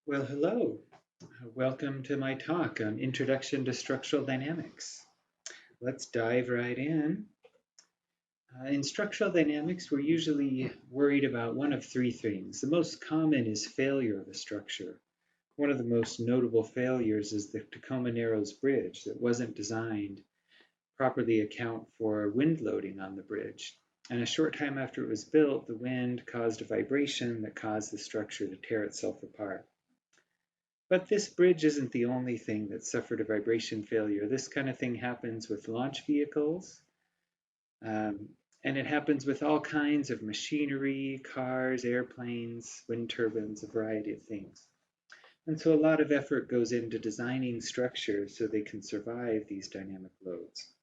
Well, hello. Welcome to my talk on Introduction to Structural Dynamics. Let's dive right in. In structural dynamics, we're usually worried about one of three things. The most common is failure of a structure. One of the most notable failures is the Tacoma-Narrows Bridge that wasn't designed to properly account for wind loading on the bridge. And a short time after it was built, the wind caused a vibration that caused the structure to tear itself apart. But this bridge isn't the only thing that suffered a vibration failure. This kind of thing happens with launch vehicles, um, and it happens with all kinds of machinery, cars, airplanes, wind turbines, a variety of things. And so a lot of effort goes into designing structures so they can survive these dynamic loads.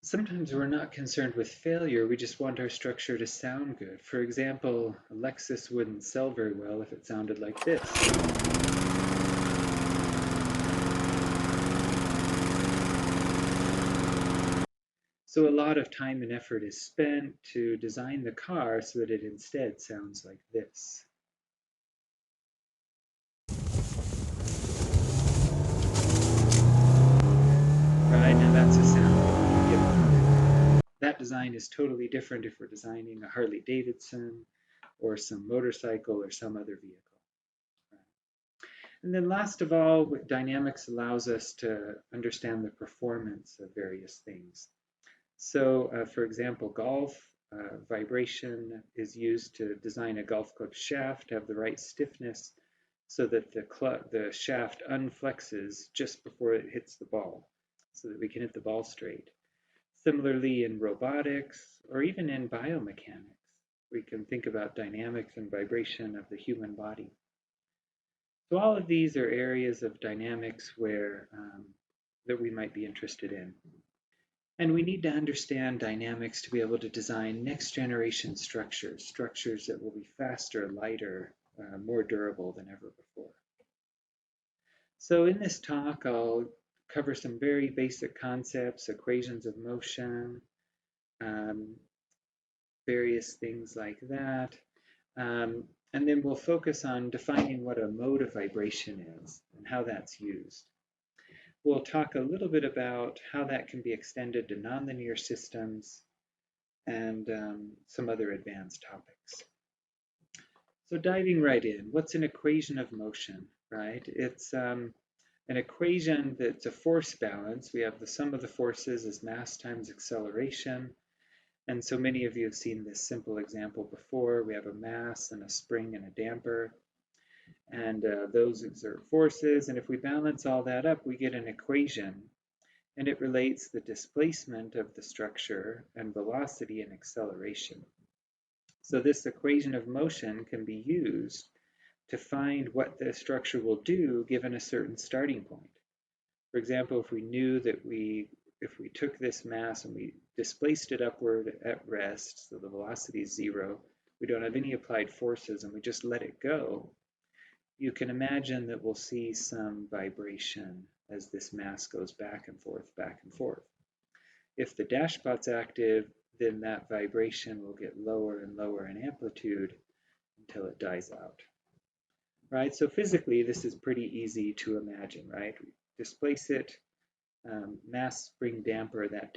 Sometimes we're not concerned with failure, we just want our structure to sound good. For example, a Lexus wouldn't sell very well if it sounded like this. So a lot of time and effort is spent to design the car so that it instead sounds like this. Right, now that's a sound. That design is totally different if we're designing a Harley Davidson or some motorcycle or some other vehicle. And then last of all, dynamics allows us to understand the performance of various things. So for example, golf vibration is used to design a golf club shaft to have the right stiffness so that the shaft unflexes just before it hits the ball so that we can hit the ball straight. Similarly, in robotics or even in biomechanics, we can think about dynamics and vibration of the human body. So all of these are areas of dynamics that we might be interested in. And we need to understand dynamics to be able to design next generation structures, structures that will be faster, lighter, more durable than ever before. So in this talk, I'll cover some very basic concepts, equations of motion, various things like that. And then we'll focus on defining what a mode of vibration is and how that's used. We'll talk a little bit about how that can be extended to nonlinear systems and some other advanced topics. So diving right in, what's an equation of motion, right? It's an equation that's a force balance. We have the sum of the forces as mass times acceleration. And so many of you have seen this simple example before. We have a mass and a spring and a damper. And those exert forces. And if we balance all that up, we get an equation. And it relates the displacement of the structure and velocity and acceleration. So this equation of motion can be used to find what the structure will do given a certain starting point. For example, if we knew that if we took this mass and we displaced it upward at rest, so the velocity is zero, we don't have any applied forces and we just let it go, you can imagine that we'll see some vibration as this mass goes back and forth, back and forth. If the dash spot's active, then that vibration will get lower and lower in amplitude until it dies out. Right, so physically this is pretty easy to imagine, right? We displace it, mass spring damper, that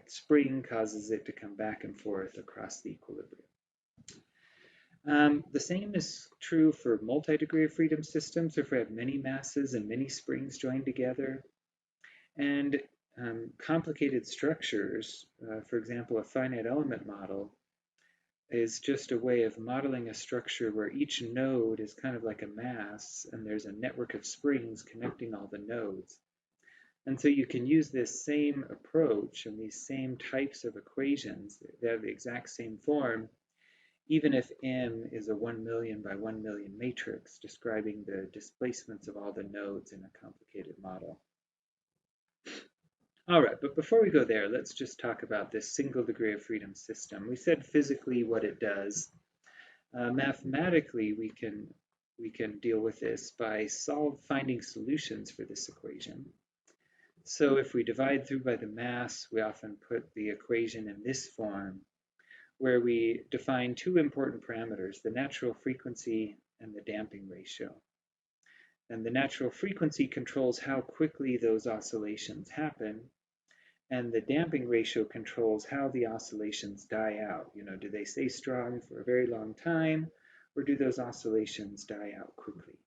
spring causes it to come back and forth across the equilibrium. The same is true for multi-degree of freedom systems, if we have many masses and many springs joined together. And complicated structures, for example, a finite element model, is just a way of modeling a structure where each node is kind of like a mass, and there's a network of springs connecting all the nodes. And so you can use this same approach and these same types of equations, they have the exact same form, even if M is a 1 million by 1 million matrix describing the displacements of all the nodes in a complicated model. All right, but before we go there, let's just talk about this single degree of freedom system. We said physically what it does. Mathematically, we can deal with this by finding solutions for this equation. So if we divide through by the mass, we often put the equation in this form, where we define two important parameters, the natural frequency and the damping ratio. And the natural frequency controls how quickly those oscillations happen, and the damping ratio controls how the oscillations die out. Do they stay strong for a very long time, or do those oscillations die out quickly?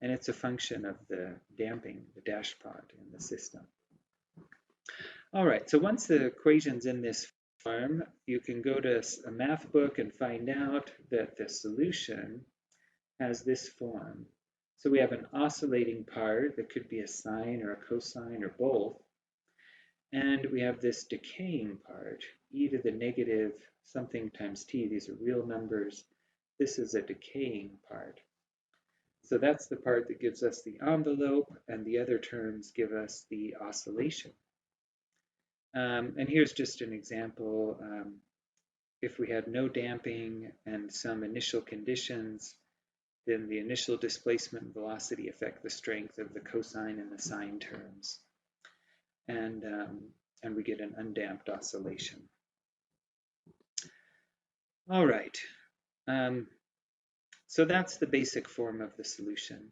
And it's a function of the damping, the dashpot in the system. All right, so once the equation's in this form, you can go to a math book and find out that the solution has this form. So we have an oscillating part that could be a sine or a cosine or both. And we have this decaying part, e to the negative something times t. These are real numbers. This is a decaying part. So that's the part that gives us the envelope, and the other terms give us the oscillation. And here's just an example. If we had no damping and some initial conditions, then the initial displacement and velocity affect the strength of the cosine and the sine terms. And we get an undamped oscillation. All right. So that's the basic form of the solution.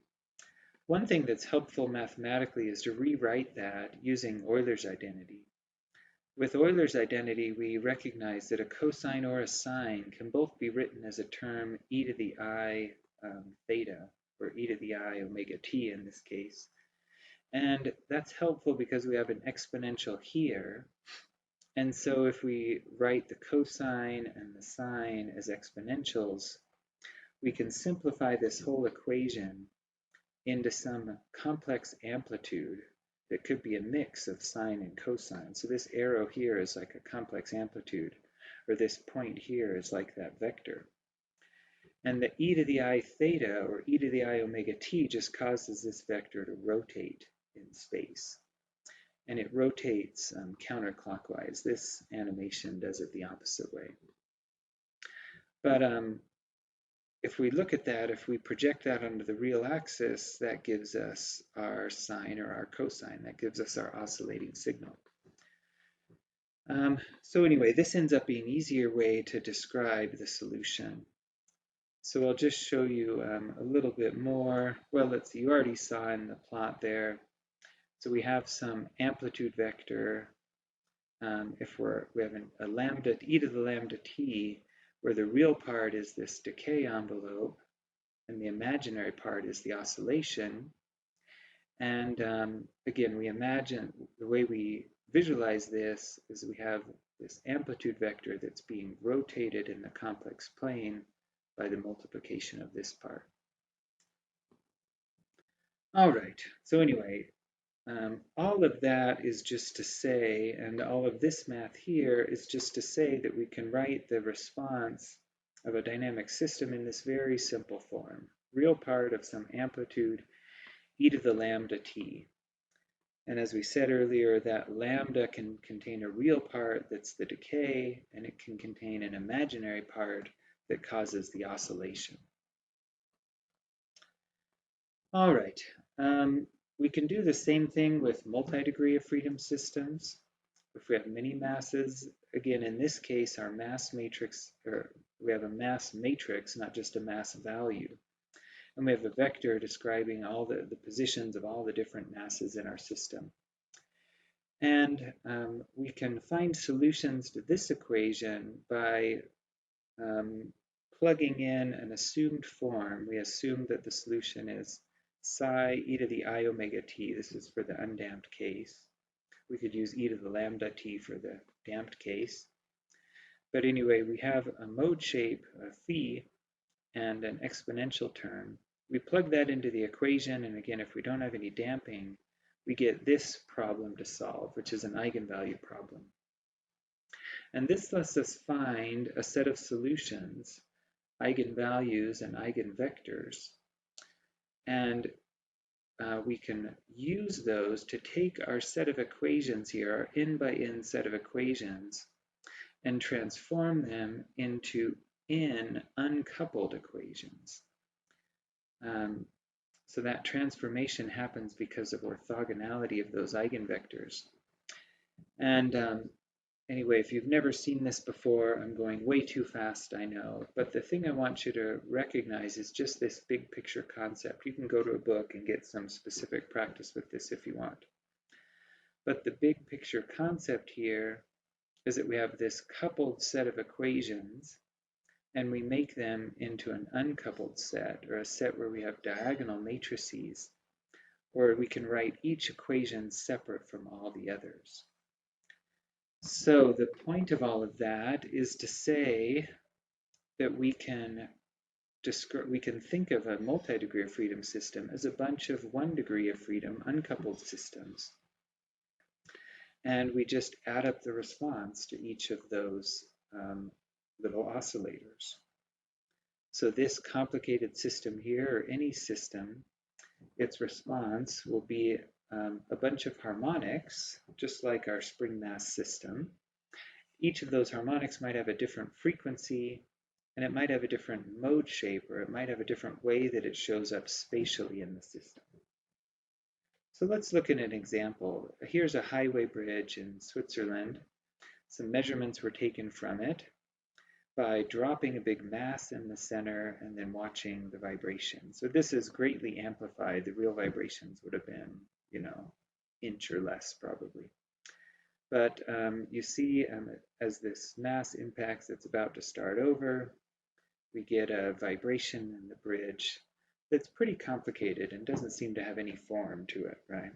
One thing that's helpful mathematically is to rewrite that using Euler's identity. With Euler's identity, we recognize that a cosine or a sine can both be written as a term e to the I theta, or e to the I omega t in this case. And that's helpful because we have an exponential here. And so if we write the cosine and the sine as exponentials, we can simplify this whole equation into some complex amplitude that could be a mix of sine and cosine. So this arrow here is like a complex amplitude, or this point here is like that vector. And the e to the I theta, or e to the I omega t, just causes this vector to rotate in space. And it rotates counterclockwise. This animation does it the opposite way. But if we look at that, if we project that onto the real axis, that gives us our sine or our cosine. That gives us our oscillating signal. So anyway, this ends up being an easier way to describe the solution. So I'll just show you a little bit more. Well, let's see, you already saw in the plot there. So we have some amplitude vector. We have a lambda, e to the lambda t, where the real part is this decay envelope, and the imaginary part is the oscillation. And again, we imagine the way we visualize this is we have this amplitude vector that's being rotated in the complex plane by the multiplication of this part. All right, so anyway, all of that is just to say, and all of this math here is just to say that we can write the response of a dynamic system in this very simple form. Real part of some amplitude, e to the lambda t. And as we said earlier, that lambda can contain a real part that's the decay, and it can contain an imaginary part that causes the oscillation. All right. We can do the same thing with multi-degree of freedom systems. If we have many masses, again, in this case, our mass matrix, or we have a mass matrix, not just a mass value. And we have a vector describing all the positions of all the different masses in our system. And we can find solutions to this equation by plugging in an assumed form. We assume that the solution is psi e to the I omega t. This is for the undamped case. We could use e to the lambda t for the damped case. But anyway, we have a mode shape, a phi, and an exponential term. We plug that into the equation, and again, if we don't have any damping, we get this problem to solve, which is an eigenvalue problem. And this lets us find a set of solutions, eigenvalues and eigenvectors. And we can use those to take our set of equations here, our n by n set of equations, and transform them into n uncoupled equations. So that transformation happens because of orthogonality of those eigenvectors. And Anyway, if you've never seen this before, I'm going way too fast, I know. But the thing I want you to recognize is just this big picture concept. You can go to a book and get some specific practice with this if you want. But the big picture concept here is that we have this coupled set of equations, and we make them into an uncoupled set, or a set where we have diagonal matrices, or we can write each equation separate from all the others. So the point of all of that is to say that we can think of a multi-degree of freedom system as a bunch of 1 degree of freedom uncoupled systems. And we just add up the response to each of those little oscillators. So this complicated system here, or any system, its response will be a bunch of harmonics, just like our spring mass system. Each of those harmonics might have a different frequency, and it might have a different mode shape, or it might have a different way that it shows up spatially in the system. So let's look at an example. Here's a highway bridge in Switzerland. Some measurements were taken from it by dropping a big mass in the center and then watching the vibration. So this is greatly amplified. The real vibrations would have been, inch or less probably. But you see, as this mass impacts, it's about to start over. We get a vibration in the bridge that's pretty complicated and doesn't seem to have any form to it, right?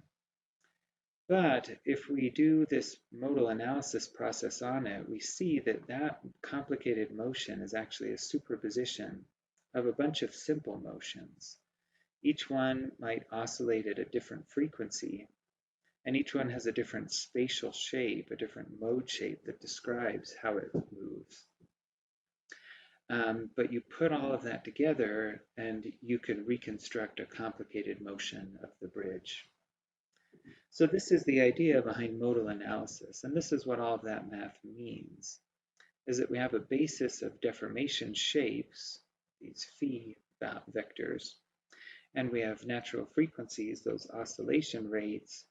But if we do this modal analysis process on it, we see that that complicated motion is actually a superposition of a bunch of simple motions. Each one might oscillate at a different frequency, and each one has a different spatial shape, a different mode shape that describes how it moves. But you put all of that together, and you can reconstruct a complicated motion of the bridge. So this is the idea behind modal analysis, and this is what all of that math means, is that we have a basis of deformation shapes, these phi vectors, and we have natural frequencies, those oscillation rates,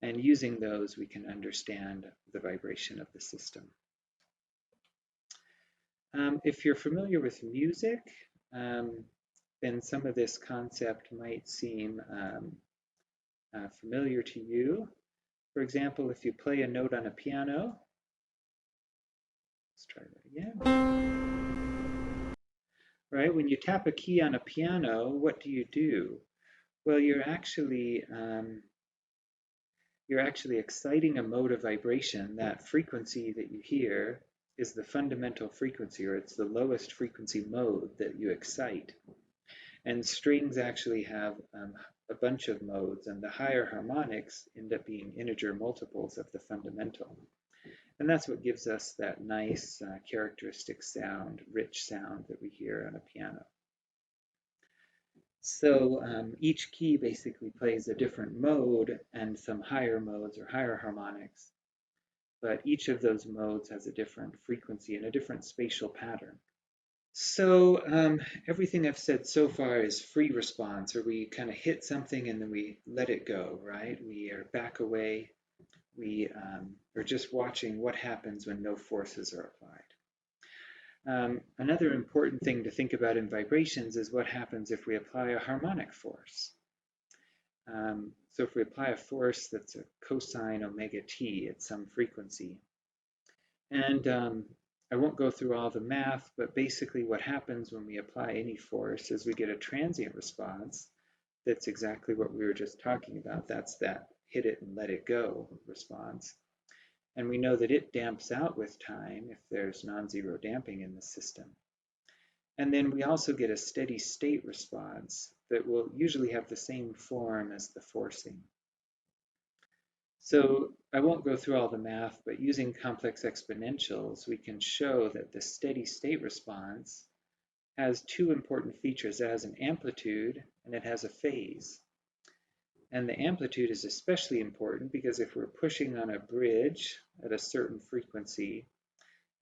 and using those we can understand the vibration of the system. If you're familiar with music, then some of this concept might seem familiar to you. For example, if you play a note on a piano, let's try that again. Right, when you tap a key on a piano, what do? Well, you're actually exciting a mode of vibration. That frequency that you hear is the fundamental frequency, or it's the lowest frequency mode that you excite. And strings actually have a bunch of modes, and the higher harmonics end up being integer multiples of the fundamental. And that's what gives us that nice characteristic sound, rich sound that we hear on a piano. So each key basically plays a different mode and some higher modes or higher harmonics. But each of those modes has a different frequency and a different spatial pattern. So everything I've said so far is free response, or we kind of hit something and then we let it go, right? We are back away. We are just watching what happens when no forces are applied. Another important thing to think about in vibrations is what happens if we apply a harmonic force. So if we apply a force that's a cosine omega t at some frequency, and I won't go through all the math, but basically what happens when we apply any force is we get a transient response. That's exactly what we were just talking about. That's that hit it and let it go response. And we know that it damps out with time if there's non-zero damping in the system. And then we also get a steady state response that will usually have the same form as the forcing. So I won't go through all the math, but using complex exponentials, we can show that the steady state response has two important features. It has an amplitude and it has a phase. And the amplitude is especially important because if we're pushing on a bridge at a certain frequency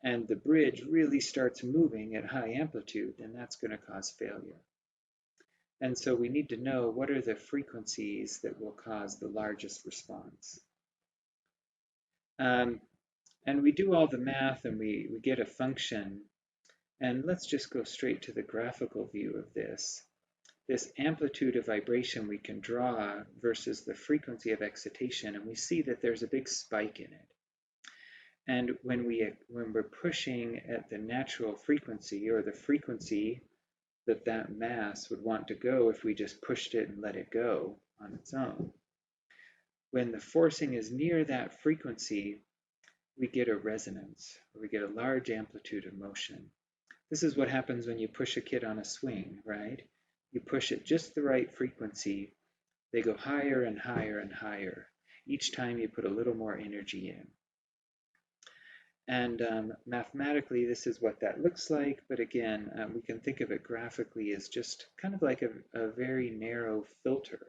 and the bridge really starts moving at high amplitude, then that's going to cause failure. And so we need to know what are the frequencies that will cause the largest response. And we do all the math and we get a function. And let's just go straight to the graphical view of this. This amplitude of vibration we can draw versus the frequency of excitation, and we see that there's a big spike in it. And when we're pushing at the natural frequency, or the frequency that that mass would want to go if we just pushed it and let it go on its own, when the forcing is near that frequency, we get a resonance, or we get a large amplitude of motion. This is what happens when you push a kid on a swing, right? You push at just the right frequency, they go higher and higher and higher. Each time you put a little more energy in. And mathematically, this is what that looks like. But again, we can think of it graphically as just kind of like a very narrow filter,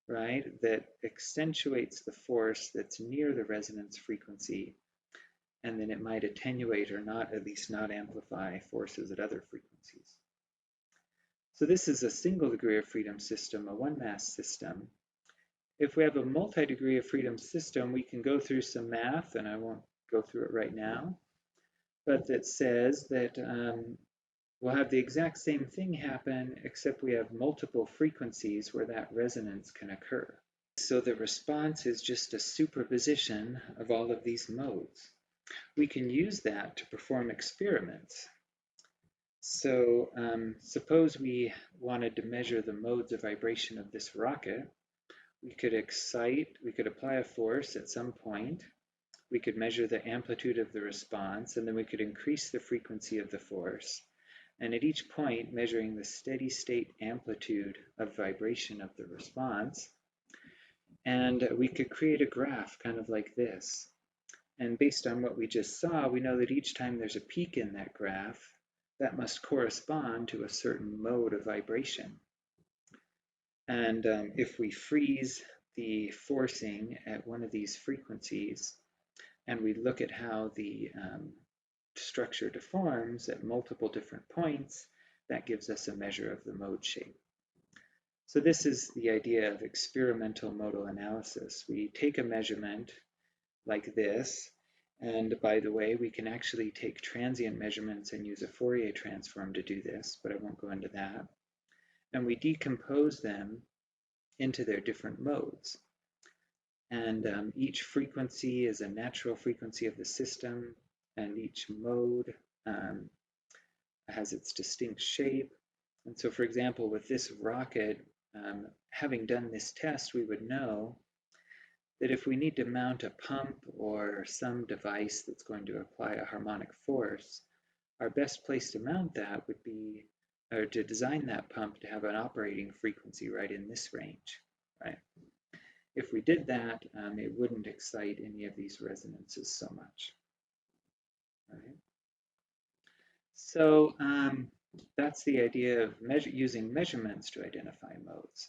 right? That accentuates the force that's near the resonance frequency. And then it might attenuate or not, at least not amplify forces at other frequencies. So this is a single degree of freedom system, a one mass system. If we have a multi-degree of freedom system, we can go through some math, and I won't go through it right now, but that says that we'll have the exact same thing happen, except we have multiple frequencies where that resonance can occur. So the response is just a superposition of all of these modes. We can use that to perform experiments. So suppose we wanted to measure the modes of vibration of this rocket. We could apply a force at some point. We could measure the amplitude of the response, and then we could increase the frequency of the force. And at each point, measuring the steady state amplitude of vibration of the response. And we could create a graph kind of like this. And based on what we just saw, we know that each time there's a peak in that graph, that must correspond to a certain mode of vibration. And if we freeze the forcing at one of these frequencies, and we look at how the structure deforms at multiple different points, that gives us a measure of the mode shape. So this is the idea of experimental modal analysis. We take a measurement like this, and by the way, we can actually take transient measurements and use a Fourier transform to do this, but I won't go into that. And we decompose them into their different modes. And each frequency is a natural frequency of the system, and each mode has its distinct shape. And so, for example, with this rocket, having done this test, we would know that if we need to mount a pump or some device that's going to apply a harmonic force, our best place to mount that would be, or to design that pump to have an operating frequency right in this range, right? If we did that, it wouldn't excite any of these resonances so much, right? So that's the idea of using measurements to identify modes.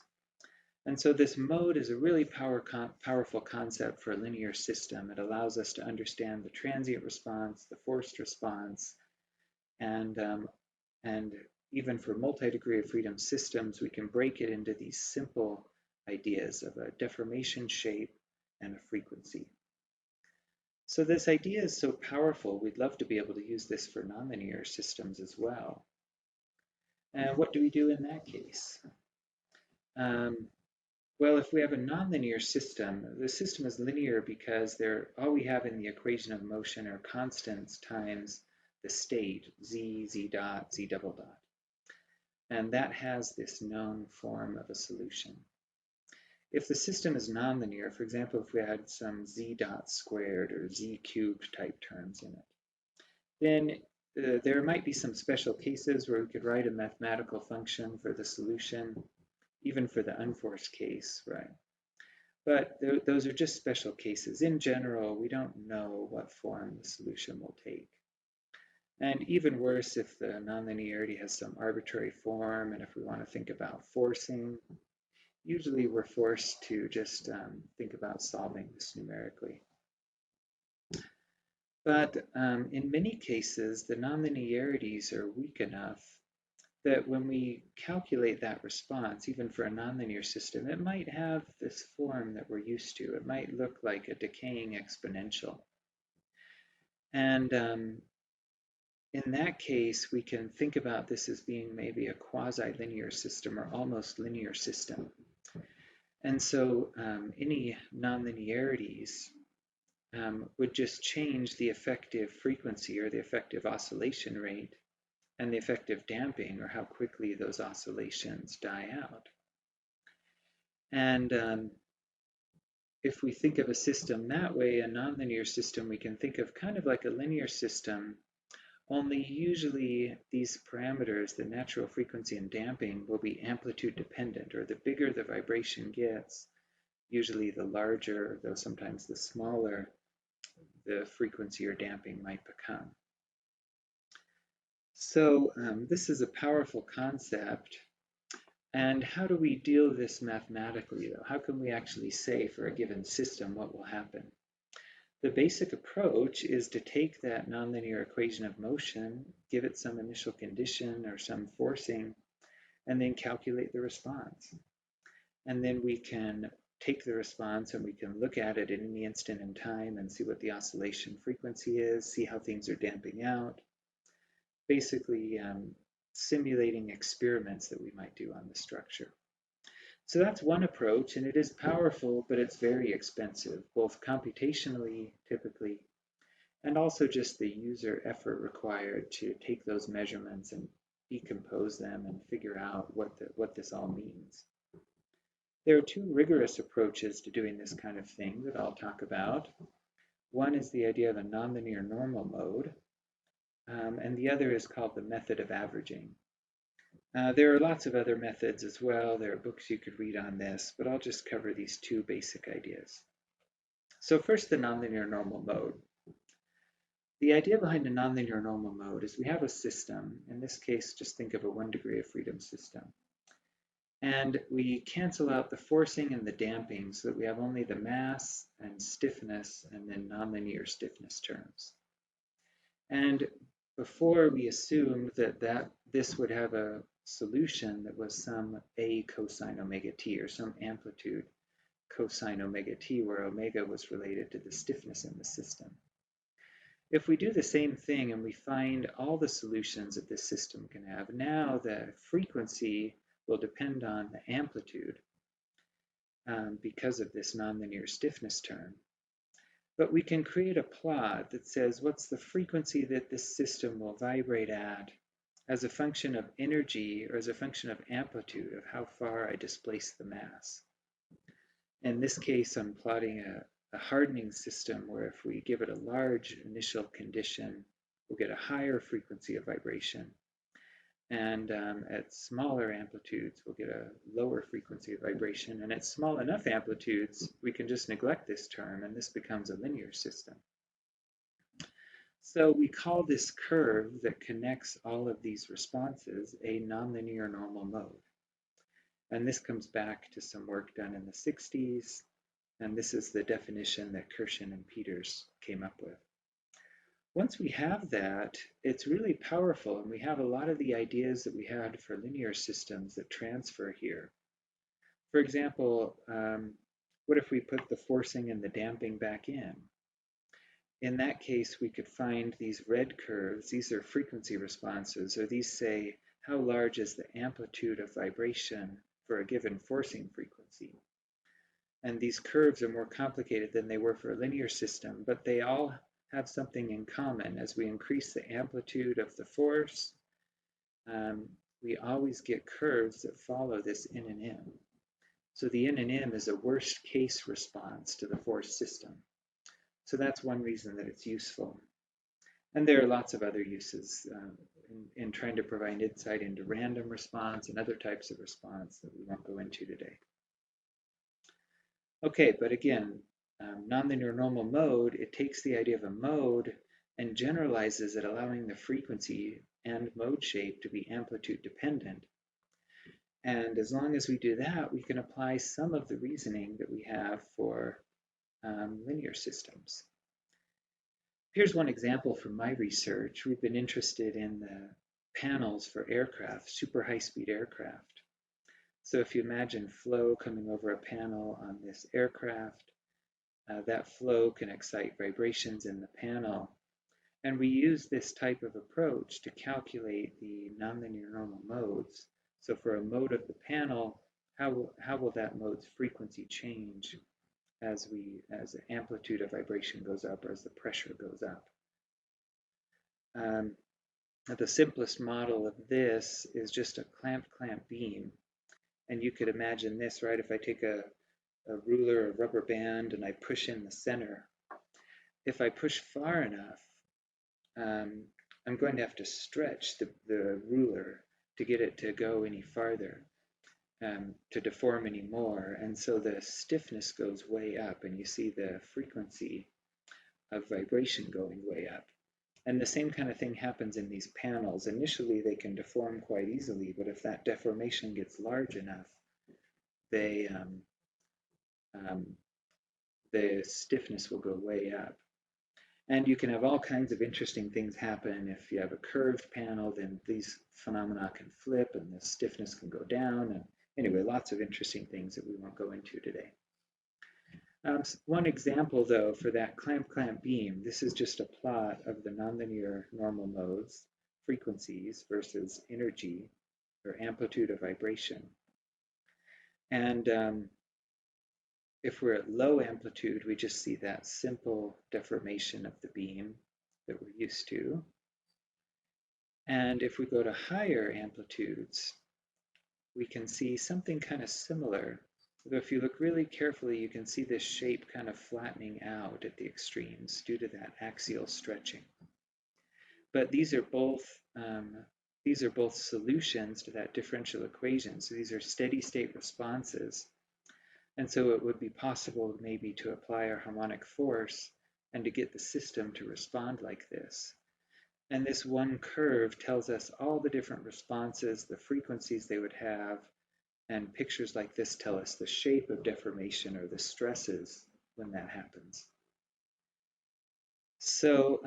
And so this mode is a really powerful concept for a linear system. It allows us to understand the transient response, the forced response, and even for multi-degree of freedom systems, we can break it into these simple ideas of a deformation shape and a frequency. So this idea is so powerful, we'd love to be able to use this for nonlinear systems as well. And what do we do in that case? Well, if we have a nonlinear system, the system is linear because all we have in the equation of motion are constants times the state, z, z dot, z double dot. And that has this known form of a solution. If the system is nonlinear, for example, if we had some z dot squared or z cubed type terms in it, then there might be some special cases where we could write a mathematical function for the solution, even for the unforced case, right? But those are just special cases. In general, we don't know what form the solution will take. And even worse, if the nonlinearity has some arbitrary form, and if we want to think about forcing, usually we're forced to just think about solving this numerically. But in many cases, the nonlinearities are weak enough that when we calculate that response, even for a nonlinear system, it might have this form that we're used to. It might look like a decaying exponential. And in that case, we can think about this as being maybe a quasi-linear system or almost linear system. And so any nonlinearities would just change the effective frequency or the effective oscillation rate and the effective damping, or how quickly those oscillations die out. And if we think of a system that way, a nonlinear system, we can think of kind of like a linear system, only usually these parameters, the natural frequency and damping, will be amplitude dependent, or the bigger the vibration gets, usually the larger, though sometimes the smaller, the frequency or damping might become. So this is a powerful concept. And how do we deal with this mathematically, though? How can we actually say for a given system what will happen? The basic approach is to take that nonlinear equation of motion, give it some initial condition or some forcing, and then calculate the response. And then we can take the response and we can look at it at any instant in time and see what the oscillation frequency is, see how things are damping out. Basically, simulating experiments that we might do on the structure. So that's one approach, and it is powerful, but it's very expensive, both computationally, typically, and also just the user effort required to take those measurements and decompose them and figure out what this all means. There are two rigorous approaches to doing this kind of thing that I'll talk about. One is the idea of a nonlinear normal mode, and the other is called the method of averaging. There are lots of other methods as well. There are books you could read on this, but I'll just cover these two basic ideas. So first, the nonlinear normal mode. The idea behind a nonlinear normal mode is we have a system. In this case, just think of a 1 degree of freedom system. And we cancel out the forcing and the damping so that we have only the mass and stiffness and then nonlinear stiffness terms. And before, we assumed that this would have a solution that was some A cosine omega t, or some amplitude cosine omega t, where omega was related to the stiffness in the system. If we do the same thing and we find all the solutions that this system can have, now the frequency will depend on the amplitude because of this nonlinear stiffness term. But we can create a plot that says what's the frequency that this system will vibrate at as a function of energy, or as a function of amplitude, of how far I displace the mass. In this case, I'm plotting a hardening system where if we give it a large initial condition, we'll get a higher frequency of vibration. And at smaller amplitudes, we'll get a lower frequency of vibration. And at small enough amplitudes, we can just neglect this term, and this becomes a linear system. So we call this curve that connects all of these responses a nonlinear normal mode. And this comes back to some work done in the 60s. And this is the definition that Kirshen and Peters came up with. Once we have that, it's really powerful, and we have a lot of the ideas that we had for linear systems that transfer here. For example, what if we put the forcing and the damping back in? In that case, we could find these red curves. These are frequency responses, or these say how large is the amplitude of vibration for a given forcing frequency. And these curves are more complicated than they were for a linear system, but they all have something in common. As we increase the amplitude of the force, we always get curves that follow this N and M. So the N and M is a worst case response to the force system. So that's one reason that it's useful. And there are lots of other uses in trying to provide insight into random response and other types of response that we won't go into today. Okay, but again, nonlinear normal mode, it takes the idea of a mode and generalizes it, allowing the frequency and mode shape to be amplitude dependent. And as long as we do that, we can apply some of the reasoning that we have for linear systems. Here's one example from my research. We've been interested in the panels for aircraft, super high-speed aircraft. So if you imagine flow coming over a panel on this aircraft, that flow can excite vibrations in the panel. And we use this type of approach to calculate the nonlinear normal modes. So for a mode of the panel, how will that mode's frequency change as the amplitude of vibration goes up or as the pressure goes up? The simplest model of this is just a clamp beam. And you could imagine this, right? If I take a ruler or rubber band and I push in the center, if I push far enough, I'm going to have to stretch the ruler to get it to go any farther, to deform any more. And so the stiffness goes way up, and you see the frequency of vibration going way up. And the same kind of thing happens in these panels. Initially, they can deform quite easily, but if that deformation gets large enough, the stiffness will go way up. And you can have all kinds of interesting things happen. If you have a curved panel, then these phenomena can flip and the stiffness can go down. And anyway, lots of interesting things that we won't go into today. One example, though, for that clamp beam, this is just a plot of the nonlinear normal modes, frequencies versus energy or amplitude of vibration. And if we're at low amplitude, we just see that simple deformation of the beam that we're used to. And if we go to higher amplitudes, we can see something kind of similar. Though if you look really carefully, you can see this shape kind of flattening out at the extremes due to that axial stretching. But these are both solutions to that differential equation. So these are steady state responses. And so it would be possible maybe to apply our harmonic force and to get the system to respond like this. And this one curve tells us all the different responses, the frequencies they would have, and pictures like this tell us the shape of deformation or the stresses when that happens. So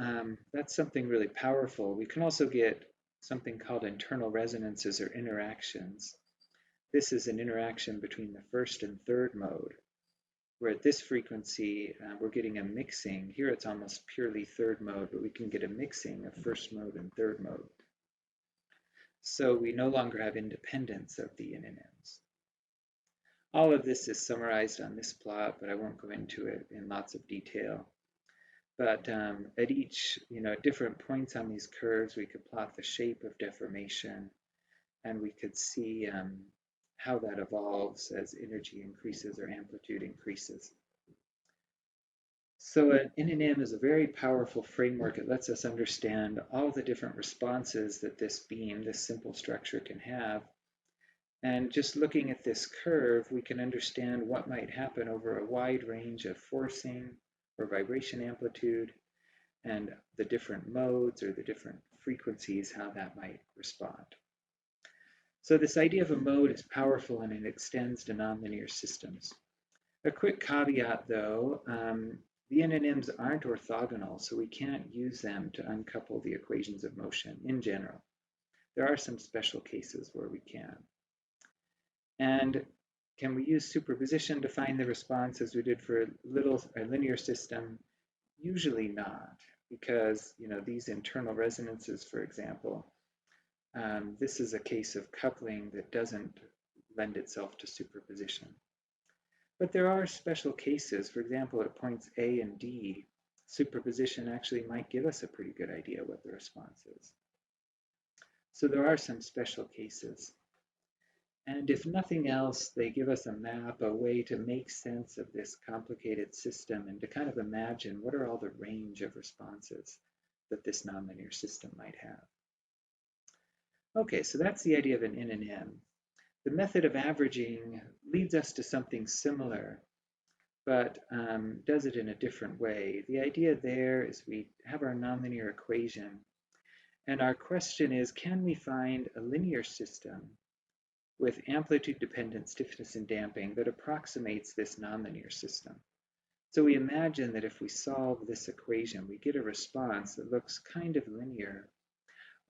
that's something really powerful. We can also get something called internal resonances or interactions. This is an interaction between the first and third mode, where at this frequency, we're getting a mixing. Here it's almost purely third mode, but we can get a mixing of first mode and third mode. So we no longer have independence of the NNMs. All of this is summarized on this plot, but I won't go into it in lots of detail. But at each, at different points on these curves, we could plot the shape of deformation, and we could see how that evolves as energy increases or amplitude increases. So an NNM is a very powerful framework. It lets us understand all the different responses that this beam, this simple structure, can have. And just looking at this curve, we can understand what might happen over a wide range of forcing or vibration amplitude and the different modes or the different frequencies, how that might respond. So this idea of a mode is powerful and it extends to nonlinear systems. A quick caveat though, the NNMs aren't orthogonal, so we can't use them to uncouple the equations of motion in general. There are some special cases where we can. And can we use superposition to find the response as we did for a linear system? Usually not, because these internal resonances, for example, this is a case of coupling that doesn't lend itself to superposition. But there are special cases. For example, at points A and D, superposition actually might give us a pretty good idea what the response is. So there are some special cases. And if nothing else, they give us a map, a way to make sense of this complicated system and to kind of imagine what are all the range of responses that this nonlinear system might have. Okay, so that's the idea of an NNM. The method of averaging leads us to something similar, but does it in a different way. The idea there is we have our nonlinear equation, and our question is, can we find a linear system with amplitude-dependent stiffness and damping that approximates this nonlinear system? So we imagine that if we solve this equation, we get a response that looks kind of linear,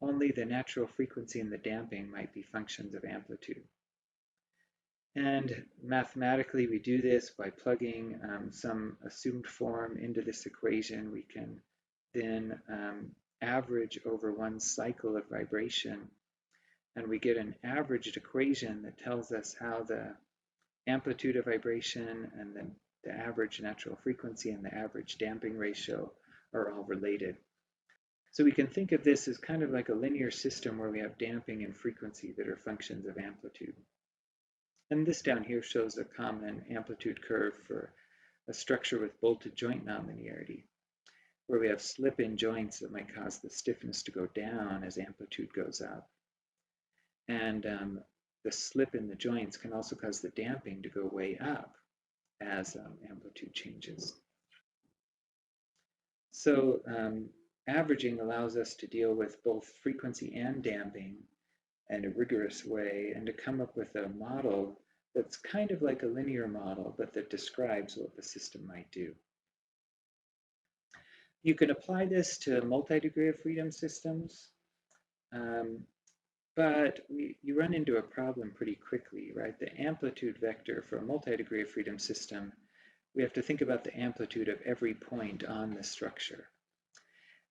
only the natural frequency and the damping might be functions of amplitude. And mathematically, we do this by plugging some assumed form into this equation. We can then average over one cycle of vibration, and we get an averaged equation that tells us how the amplitude of vibration and then the average natural frequency and the average damping ratio are all related. So we can think of this as kind of like a linear system where we have damping and frequency that are functions of amplitude. And this down here shows a common amplitude curve for a structure with bolted joint nonlinearity, where we have slip-in joints that might cause the stiffness to go down as amplitude goes up. And the slip in the joints can also cause the damping to go way up as amplitude changes. So averaging allows us to deal with both frequency and damping in a rigorous way and to come up with a model that's kind of like a linear model, but that describes what the system might do. You can apply this to multi-degree of freedom systems, but you run into a problem pretty quickly, right? The amplitude vector for a multi-degree of freedom system, we have to think about the amplitude of every point on the structure.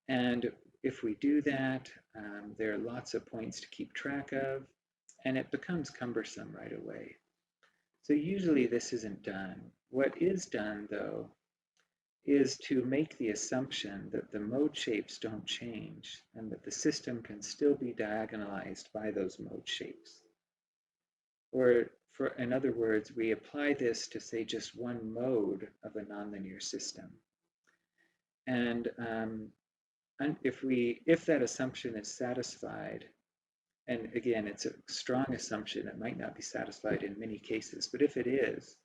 And if we do that, there are lots of points to keep track of, and it becomes cumbersome right away. So usually this isn't done. What is done, though, is to make the assumption that the mode shapes don't change and that the system can still be diagonalized by those mode shapes. Or in other words, we apply this to say just one mode of a nonlinear system. And if that assumption is satisfied, and again, it's a strong assumption, it might not be satisfied in many cases, but if it is,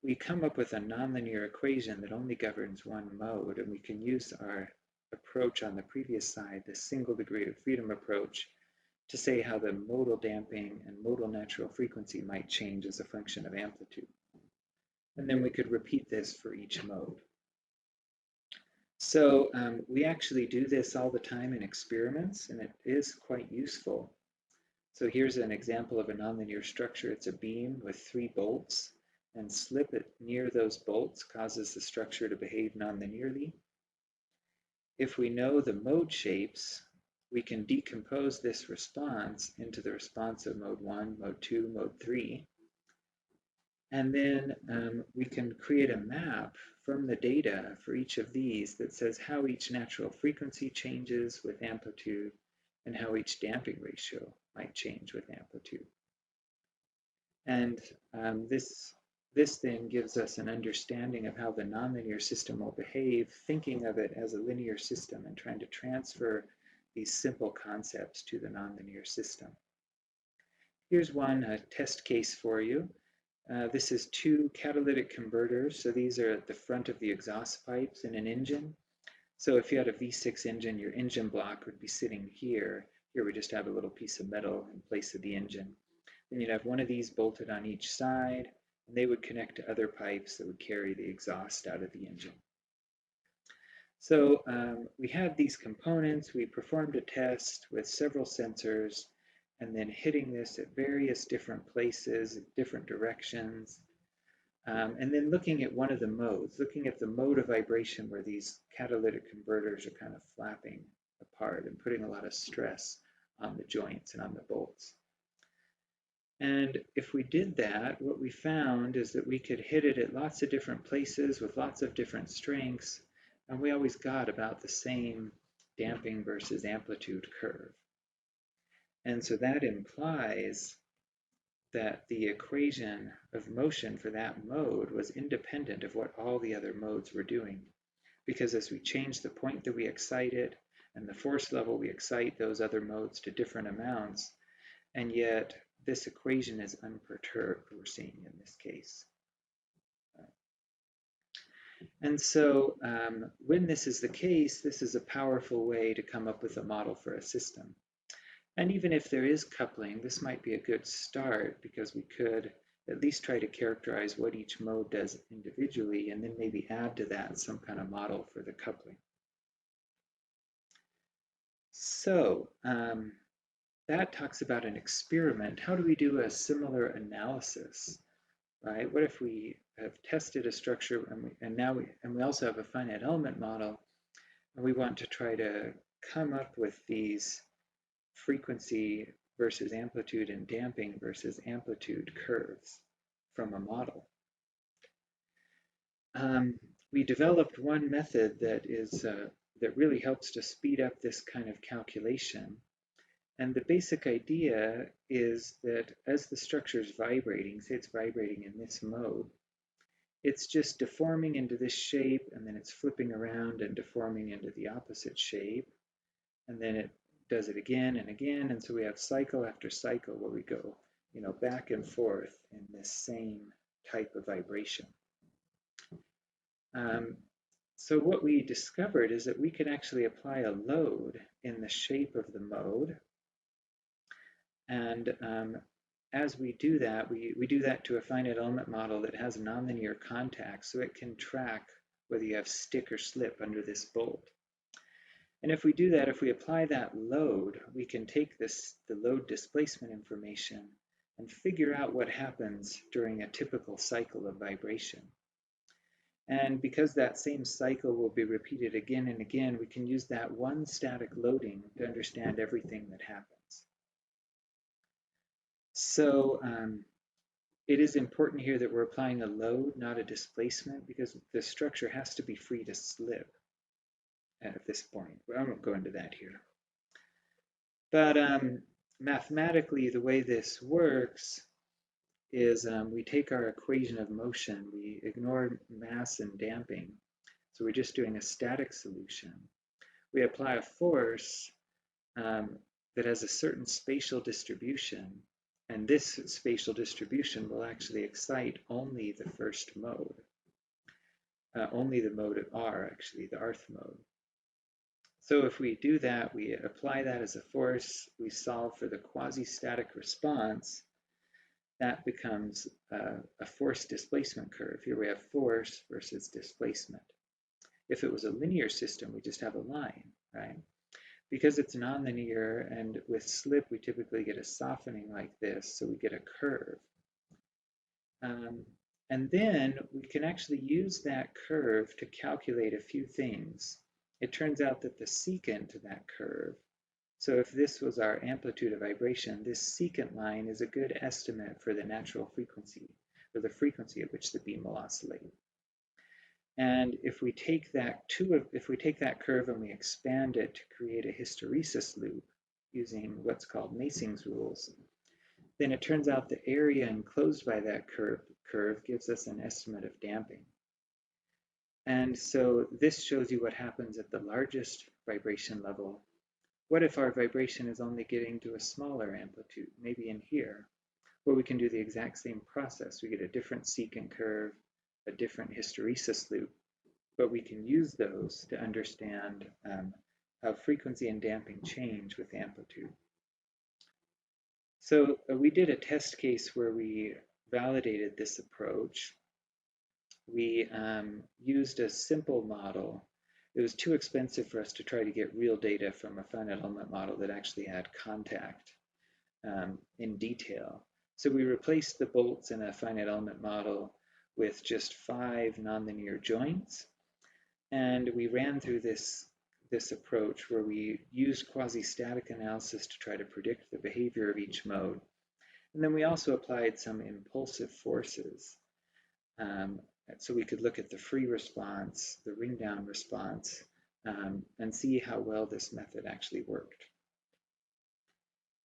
we come up with a nonlinear equation that only governs one mode, and we can use our approach on the previous side, the single degree of freedom approach, to say how the modal damping and modal natural frequency might change as a function of amplitude. And then we could repeat this for each mode. So we actually do this all the time in experiments, and it is quite useful. So here's an example of a nonlinear structure. It's a beam with 3 bolts, and slip it near those bolts causes the structure to behave nonlinearly. If we know the mode shapes, we can decompose this response into the response of mode 1, mode 2, mode 3. And then we can create a map from the data for each of these that says how each natural frequency changes with amplitude and how each damping ratio might change with amplitude. And this then gives us an understanding of how the nonlinear system will behave, thinking of it as a linear system and trying to transfer these simple concepts to the nonlinear system. Here's one test case for you. This is 2 catalytic converters. So these are at the front of the exhaust pipes in an engine. So if you had a V6 engine, your engine block would be sitting here. Here we just have a little piece of metal in place of the engine. Then you'd have one of these bolted on each side, and they would connect to other pipes that would carry the exhaust out of the engine. So we had these components. We performed a test with several sensors, and then hitting this at various different places, different directions, and then looking at one of the modes, looking at the mode of vibration where these catalytic converters are kind of flapping apart and putting a lot of stress on the joints and on the bolts. And if we did that, what we found is that we could hit it at lots of different places with lots of different strengths, and we always got about the same damping versus amplitude curve. And so that implies that the equation of motion for that mode was independent of what all the other modes were doing. Because as we change the point that we excite it and the force level we excite those other modes to different amounts, and yet this equation is unperturbed, we're seeing in this case. And so when this is the case, this is a powerful way to come up with a model for a system. And even if there is coupling, this might be a good start because we could at least try to characterize what each mode does individually and then maybe add to that some kind of model for the coupling. So that talks about an experiment. How do we do a similar analysis, right? What if we have tested a structure and we also have a finite element model, And we want to try to come up with these frequency versus amplitude and damping versus amplitude curves from a model. We developed one method that that really helps to speed up this kind of calculation. And the basic idea is that as the structure is vibrating, say it's vibrating in this mode, it's just deforming into this shape, and then it's flipping around and deforming into the opposite shape, and then it does it again and again, and so we have cycle after cycle where we go, back and forth in this same type of vibration. So what we discovered is that we could actually apply a load in the shape of the mode, and as we do that, we do that to a finite element model that has nonlinear contacts, so it can track whether you have stick or slip under this bolt. And if we do that, if we apply that load, we can take the load displacement information and figure out what happens during a typical cycle of vibration. And because that same cycle will be repeated again and again, we can use that one static loading to understand everything that happens. So it is important here that we're applying a load, not a displacement, because the structure has to be free to slip at this point. Well, I won't go into that here. But mathematically, the way this works is we take our equation of motion, we ignore mass and damping, so we're just doing a static solution. We apply a force that has a certain spatial distribution, and this spatial distribution will actually excite only the first mode, only the mode of R, actually, the rth mode. So if we do that, we apply that as a force, we solve for the quasi-static response, that becomes a force displacement curve. Here we have force versus displacement. If it was a linear system, we just have a line, right? Because it's nonlinear, and with slip, we typically get a softening like this, so we get a curve. And then we can actually use that curve to calculate a few things. It turns out that the secant to that curve, so if this was our amplitude of vibration, this secant line is a good estimate for the natural frequency, or the frequency at which the beam will oscillate. And if we take that curve and we expand it to create a hysteresis loop using what's called Masing's rules, then it turns out the area enclosed by that curve gives us an estimate of damping. And so this shows you what happens at the largest vibration level. What if our vibration is only getting to a smaller amplitude, maybe in here? Well, we can do the exact same process. We get a different secant curve, a different hysteresis loop, but we can use those to understand how frequency and damping change with amplitude. So we did a test case where we validated this approach. We used a simple model. It was too expensive for us to try to get real data from a finite element model that actually had contact in detail. So we replaced the bolts in a finite element model with just 5 nonlinear joints. And we ran through this approach where we used quasi-static analysis to try to predict the behavior of each mode. And then we also applied some impulsive forces. So we could look at the free response, the ring down response, and see how well this method actually worked.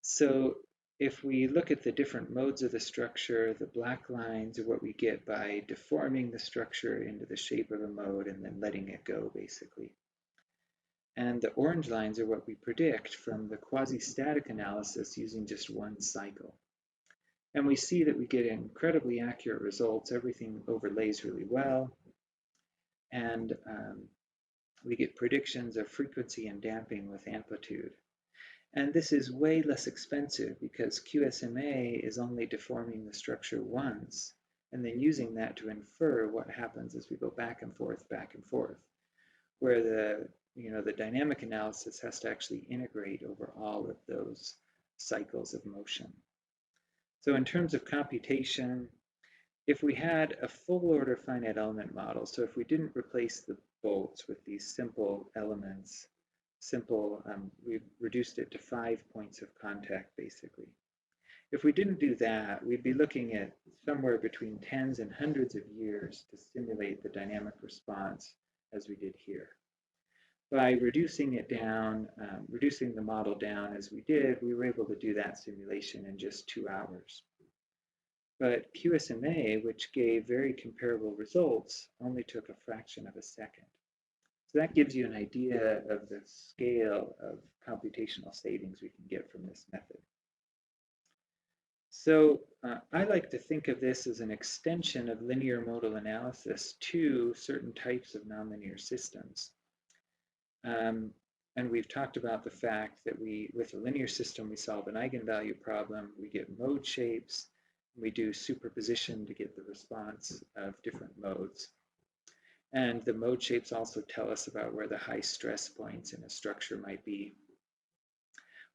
So if we look at the different modes of the structure, the black lines are what we get by deforming the structure into the shape of a mode and then letting it go, basically. And the orange lines are what we predict from the quasi-static analysis using just one cycle. And we see that we get incredibly accurate results. Everything overlays really well. And we get predictions of frequency and damping with amplitude. And this is way less expensive because QSMA is only deforming the structure once and then using that to infer what happens as we go back and forth, where the dynamic analysis has to actually integrate over all of those cycles of motion. So in terms of computation, if we had a full order finite element model, so if we didn't replace bolts with these simple elements. We've reduced it to 5 points of contact, basically. If we didn't do that, we'd be looking at somewhere between tens and hundreds of years to simulate the dynamic response as we did here. By reducing it down, reducing the model down as we did, we were able to do that simulation in just 2 hours. But QSMA, which gave very comparable results, only took a fraction of a second. So that gives you an idea of the scale of computational savings we can get from this method. So I like to think of this as an extension of linear modal analysis to certain types of nonlinear systems. And we've talked about the fact that with a linear system, we solve an eigenvalue problem, we get mode shapes, we do superposition to get the response of different modes. And the mode shapes also tell us about where the high stress points in a structure might be.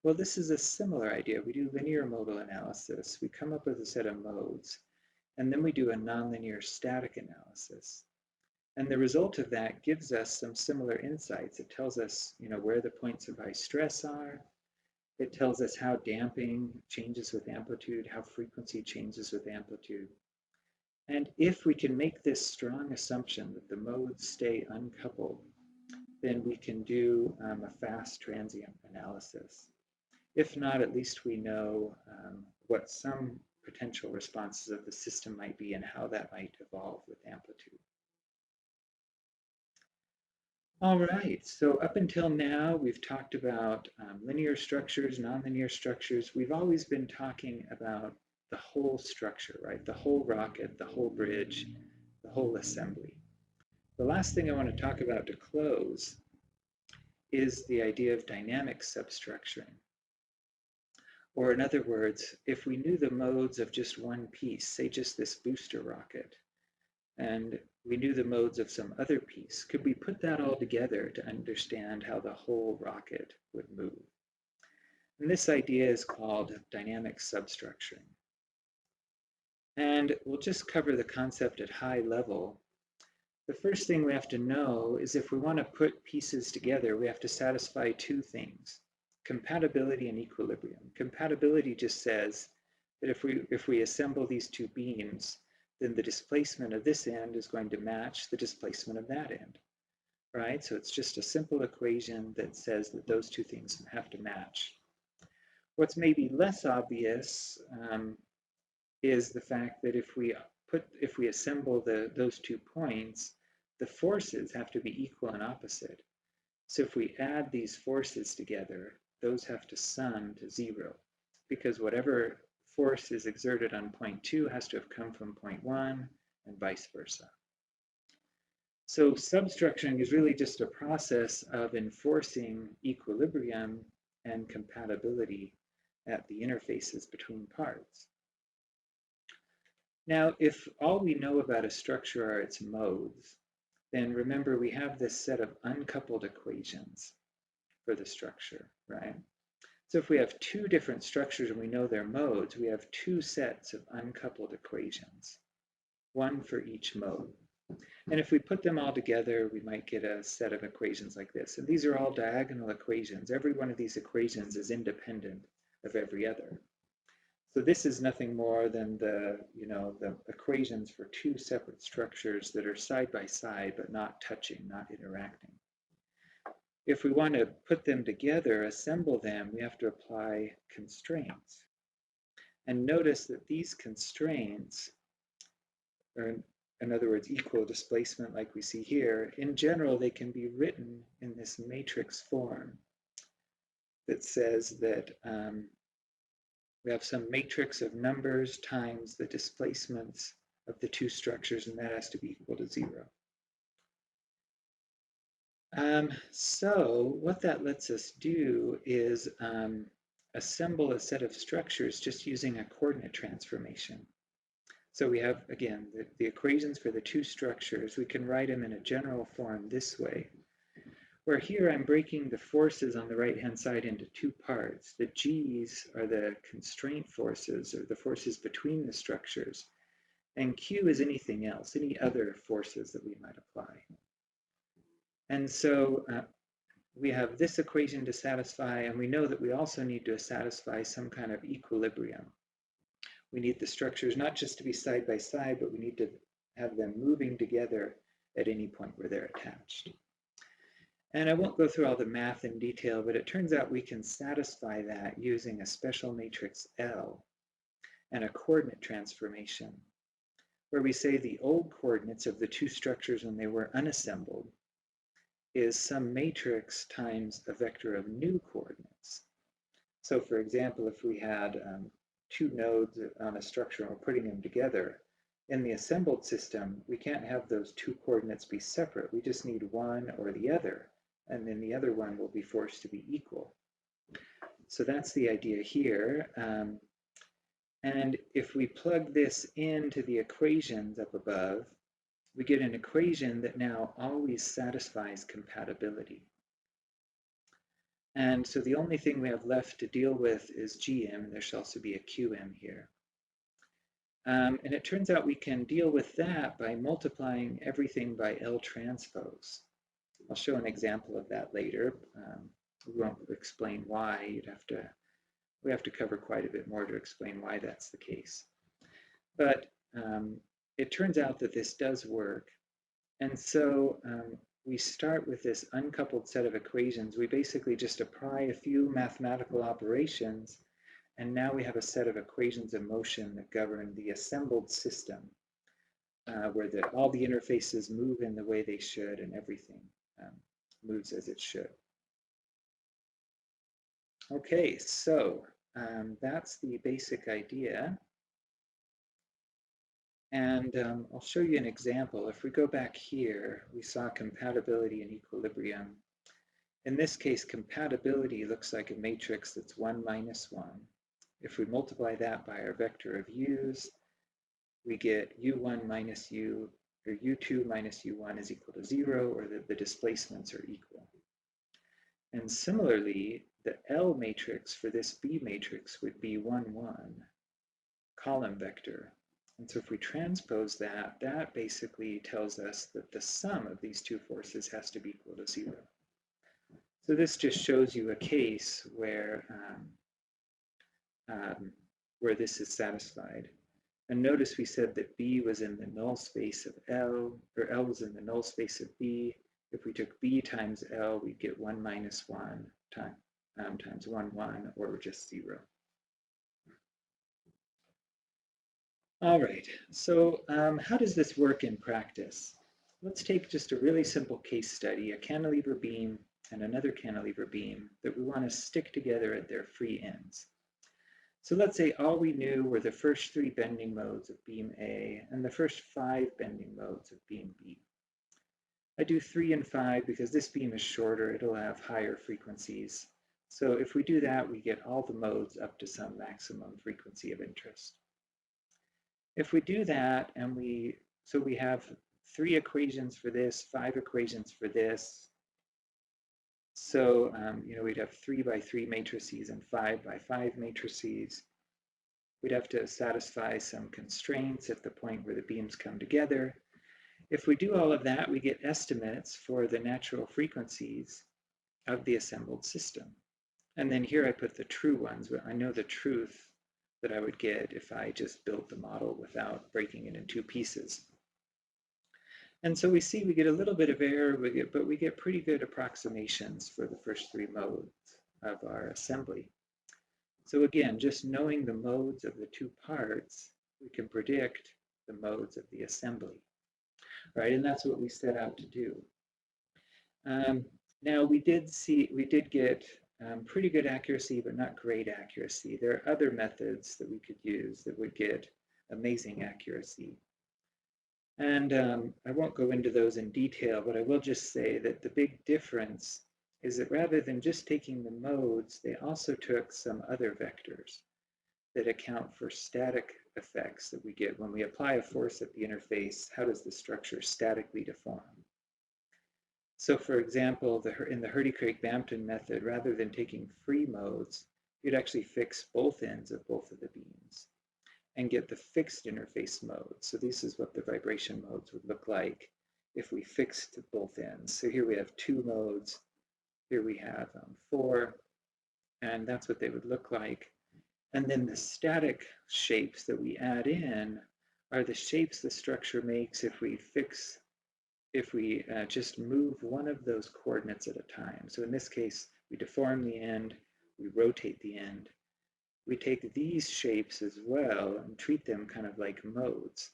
Well, this is a similar idea. We do linear modal analysis, we come up with a set of modes, and then we do a nonlinear static analysis. And the result of that gives us some similar insights. It tells us, where the points of high stress are. It tells us how damping changes with amplitude, how frequency changes with amplitude. And if we can make this strong assumption that the modes stay uncoupled, then we can do a fast transient analysis. If not, at least we know what some potential responses of the system might be and how that might evolve with amplitude. All right, so up until now, we've talked about linear structures, nonlinear structures. We've always been talking about the whole structure, right? The whole rocket, the whole bridge, the whole assembly. The last thing I want to talk about to close is the idea of dynamic substructuring. Or in other words, if we knew the modes of just one piece, say just this booster rocket, and we knew the modes of some other piece, could we put that all together to understand how the whole rocket would move? And this idea is called dynamic substructuring. And we'll just cover the concept at high level. The first thing we have to know is if we want to put pieces together, we have to satisfy two things: compatibility and equilibrium. Compatibility just says that if we assemble these two beams, then the displacement of this end is going to match the displacement of that end, right? So it's just a simple equation that says that those two things have to match. What's maybe less obvious is the fact that if we assemble those 2 points, the forces have to be equal and opposite. So if we add these forces together, those have to sum to 0, because whatever force is exerted on point 2 has to have come from point 1 and vice versa. So substructuring is really just a process of enforcing equilibrium and compatibility at the interfaces between parts. Now, if all we know about a structure are its modes, then remember we have this set of uncoupled equations for the structure, right? So if we have 2 different structures and we know their modes, we have 2 sets of uncoupled equations, one for each mode. And if we put them all together, we might get a set of equations like this. And these are all diagonal equations. Every one of these equations is independent of every other. So this is nothing more than the equations for 2 separate structures that are side by side, but not touching, not interacting. If we want to put them together, assemble them, we have to apply constraints. And notice that these constraints, or in other words, equal displacement like we see here, in general, they can be written in this matrix form that says that we have some matrix of numbers times the displacements of the 2 structures, and that has to be equal to 0. So what that lets us do is assemble a set of structures just using a coordinate transformation. So we have, again, the equations for the 2 structures. We can write them in a general form this way, where here I'm breaking the forces on the right-hand side into 2 parts. The G's are the constraint forces, or the forces between the structures, and Q is anything else, any other forces that we might apply. And so we have this equation to satisfy, and we know that we also need to satisfy some kind of equilibrium. We need the structures not just to be side by side, but we need to have them moving together at any point where they're attached. And I won't go through all the math in detail, but it turns out we can satisfy that using a special matrix L and a coordinate transformation, where we say the old coordinates of the two structures when they were unassembled is some matrix times a vector of new coordinates. So for example, if we had two nodes on a structure and we're putting them together, in the assembled system, we can't have those two coordinates be separate. We just need one or the other, and then the other one will be forced to be equal. So that's the idea here. And if we plug this into the equations up above, we get an equation that now always satisfies compatibility. And so the only thing we have left to deal with is GM, and there should also be a QM here. And it turns out we can deal with that by multiplying everything by L transpose. I'll show an example of that later. We won't explain why. We have to cover quite a bit more to explain why that's the case. But it turns out that this does work. And so we start with this uncoupled set of equations. We basically just apply a few mathematical operations, and now we have a set of equations of motion that govern the assembled system, where all the interfaces move in the way they should and everything moves as it should. Okay, so that's the basic idea. And I'll show you an example. If we go back here, we saw compatibility and equilibrium. In this case, compatibility looks like a matrix that's 1 minus 1. If we multiply that by our vector of u's, we get u1 minus u, or u2 minus u1 is equal to 0, or that the displacements are equal. And similarly, the L matrix for this B matrix would be 1, 1, column vector. And so if we transpose that, that basically tells us that the sum of these two forces has to be equal to 0. So this just shows you a case where this is satisfied. And notice we said that B was in the null space of L, or L was in the null space of B. If we took B times L, we'd get 1 minus 1 times 1, 1, or just 0. All right, so how does this work in practice? Let's take just a really simple case study, a cantilever beam and another cantilever beam that we want to stick together at their free ends. So let's say all we knew were the first 3 bending modes of beam A and the first 5 bending modes of beam B. I do 3 and 5 because this beam is shorter, it'll have higher frequencies. So if we do that, we get all the modes up to some maximum frequency of interest. If we do that, and we have 3 equations for this, 5 equations for this. So, we'd have 3 by 3 matrices and 5 by 5 matrices. We'd have to satisfy some constraints at the point where the beams come together. If we do all of that, we get estimates for the natural frequencies of the assembled system. And then here I put the true ones, but I know the truth that I would get if I just built the model without breaking it in 2 pieces. And so we see we get a little bit of error, but we get pretty good approximations for the first 3 modes of our assembly. So again, just knowing the modes of the 2 parts, we can predict the modes of the assembly, right? And that's what we set out to do. Now we did get pretty good accuracy, but not great accuracy. There are other methods that we could use that would get amazing accuracy. And I won't go into those in detail, but I will just say that the big difference is that rather than just taking the modes, they also took some other vectors that account for static effects that we get when we apply a force at the interface. How does the structure statically deform? So for example, in the Hurdy-Craig-Bampton method, rather than taking free modes, you'd actually fix both ends of both of the beams and get the fixed interface modes. So this is what the vibration modes would look like if we fixed both ends. So here we have 2 modes, here we have 4, and that's what they would look like. And then the static shapes that we add in are the shapes the structure makes if we just move one of those coordinates at a time. So in this case, we deform the end, we rotate the end. We take these shapes as well and treat them kind of like modes.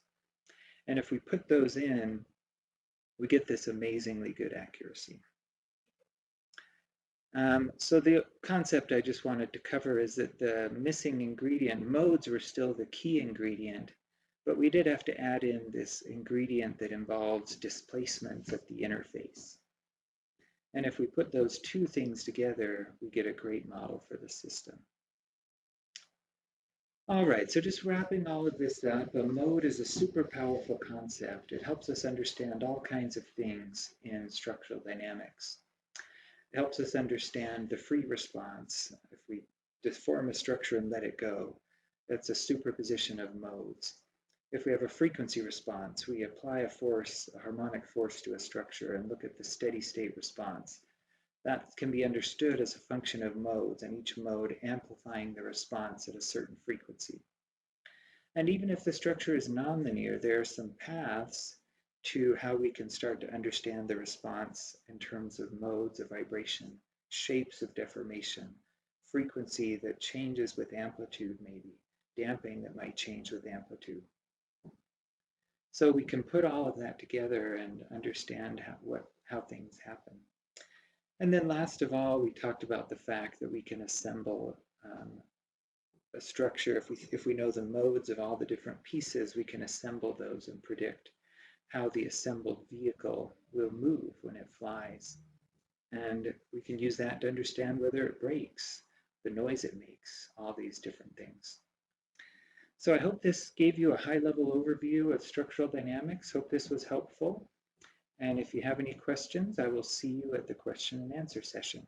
And if we put those in, we get this amazingly good accuracy. So the concept I just wanted to cover is that the missing ingredient, modes were still the key ingredient, but we did have to add in this ingredient that involves displacements at the interface. And if we put those 2 things together, we get a great model for the system. All right, so just wrapping all of this up, a mode is a super powerful concept. It helps us understand all kinds of things in structural dynamics. It helps us understand the free response. If we deform a structure and let it go, that's a superposition of modes. If we have a frequency response, we apply a force, a harmonic force to a structure and look at the steady state response. That can be understood as a function of modes, and each mode amplifying the response at a certain frequency. And even if the structure is nonlinear, there are some paths to how we can start to understand the response in terms of modes of vibration, shapes of deformation, frequency that changes with amplitude maybe, damping that might change with amplitude. So we can put all of that together and understand how things happen. And then last of all, we talked about the fact that we can assemble a structure. If we know the modes of all the different pieces, we can assemble those and predict how the assembled vehicle will move when it flies. And we can use that to understand whether it breaks, the noise it makes, all these different things. So I hope this gave you a high-level overview of structural dynamics. Hope this was helpful. And if you have any questions, I will see you at the question and answer session.